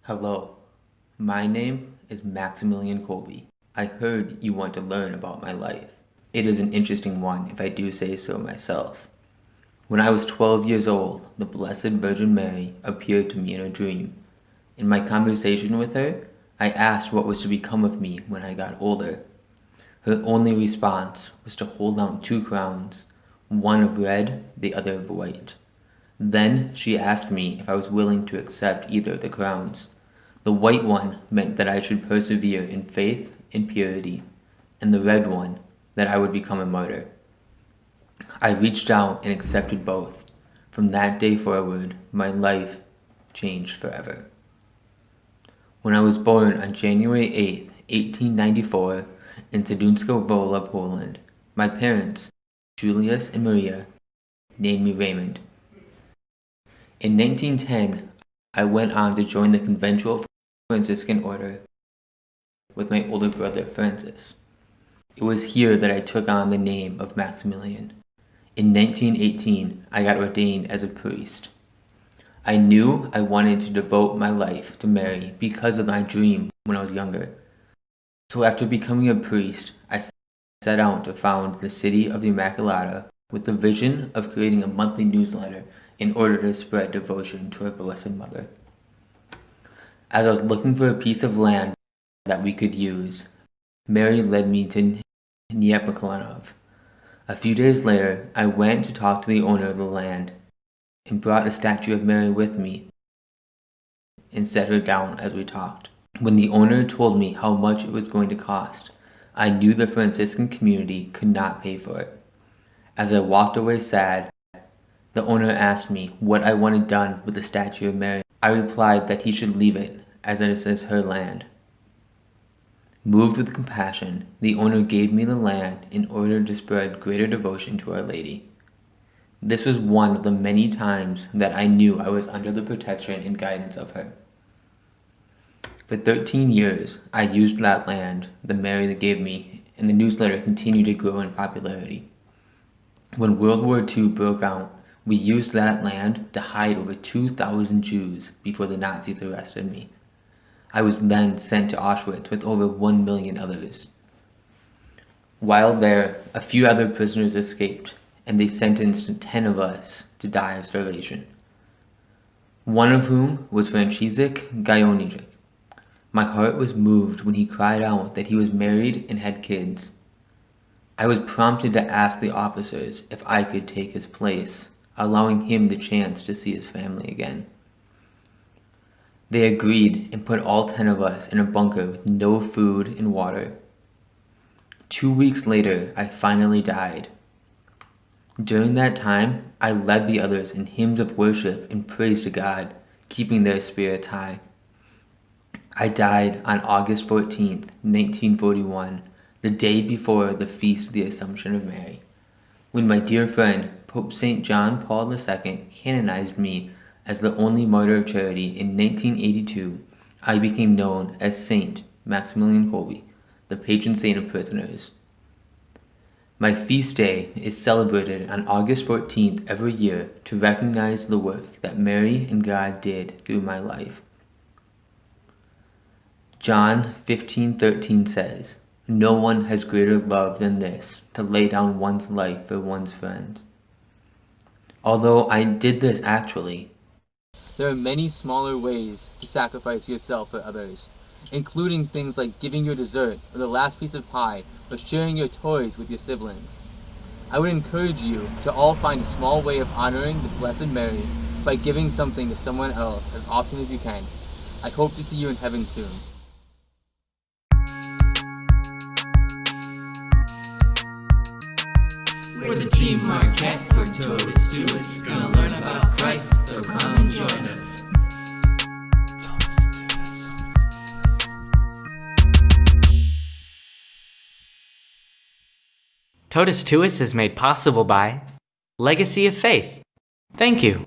Hello, my name is Maximilian Kolbe. I heard you want to learn about my life. It is an interesting one, if I do say so myself. When I was 12 years old, the Blessed Virgin Mary appeared to me in a dream. In my conversation with her, I asked what was to become of me when I got older. Her only response was to hold out two crowns, one of red, the other of white. Then she asked me if I was willing to accept either of the crowns. The white one meant that I should persevere in faith and purity, and the red one, that I would become a martyr. I reached out and accepted both. From that day forward, my life changed forever. When I was born on January 8, 1894, in Sadunska Wola, Poland, my parents, Julius and Maria, named me Raymond. In 1910, I went on to join the conventual Franciscan order with my older brother Francis. It was here that I took on the name of Maximilian. In 1918, I got ordained as a priest. I knew I wanted to devote my life to Mary because of my dream when I was younger. So after becoming a priest, I set out to found the City of the Immaculata with the vision of creating a monthly newsletter in order to spread devotion to our Blessed Mother. As I was looking for a piece of land that we could use, Mary led me to Dnieperklanov. A few days later, I went to talk to the owner of the land and brought a statue of Mary with me and set her down as we talked. When the owner told me how much it was going to cost, I knew the Franciscan community could not pay for it. As I walked away sad, the owner asked me what I wanted done with the statue of Mary. I replied that he should leave it, as it is her land. Moved with compassion, the owner gave me the land in order to spread greater devotion to Our Lady. This was one of the many times that I knew I was under the protection and guidance of her. For 13 years, I used that land the Mary gave me, and the newsletter continued to grow in popularity. When World War II broke out, we used that land to hide over 2,000 Jews before the Nazis arrested me. I was then sent to Auschwitz with over 1 million others. While there, a few other prisoners escaped, and they sentenced 10 of us to die of starvation. One of whom was Franciszek Gajowniczek. My heart was moved when he cried out that he was married and had kids. I was prompted to ask the officers if I could take his place, allowing him the chance to see his family again. They agreed and put all 10 of us in a bunker with no food and water. 2 weeks later, I finally died. During that time, I led the others in hymns of worship and praise to God, keeping their spirits high. I died on August 14th, 1941, the day before the Feast of the Assumption of Mary, when my dear friend, Pope St. John Paul II, canonized me as the only martyr of charity in 1982. I became known as Saint Maximilian Kolbe, the patron saint of prisoners. My feast day is celebrated on August 14th every year to recognize the work that Mary and God did through my life. John 15:13 says, "No one has greater love than this, to lay down one's life for one's friends." Although I did this actually, there are many smaller ways to sacrifice yourself for others, including things like giving your dessert or the last piece of pie or sharing your toys with your siblings. I would encourage you to all find a small way of honoring the Blessed Mary by giving something to someone else as often as you can. I hope to see you in heaven soon. We're the Team Marquette for Totus Tuus. Gonna learn about Christ, so come and join us. Totus Tuus is made possible by Legacy of Faith. Thank you.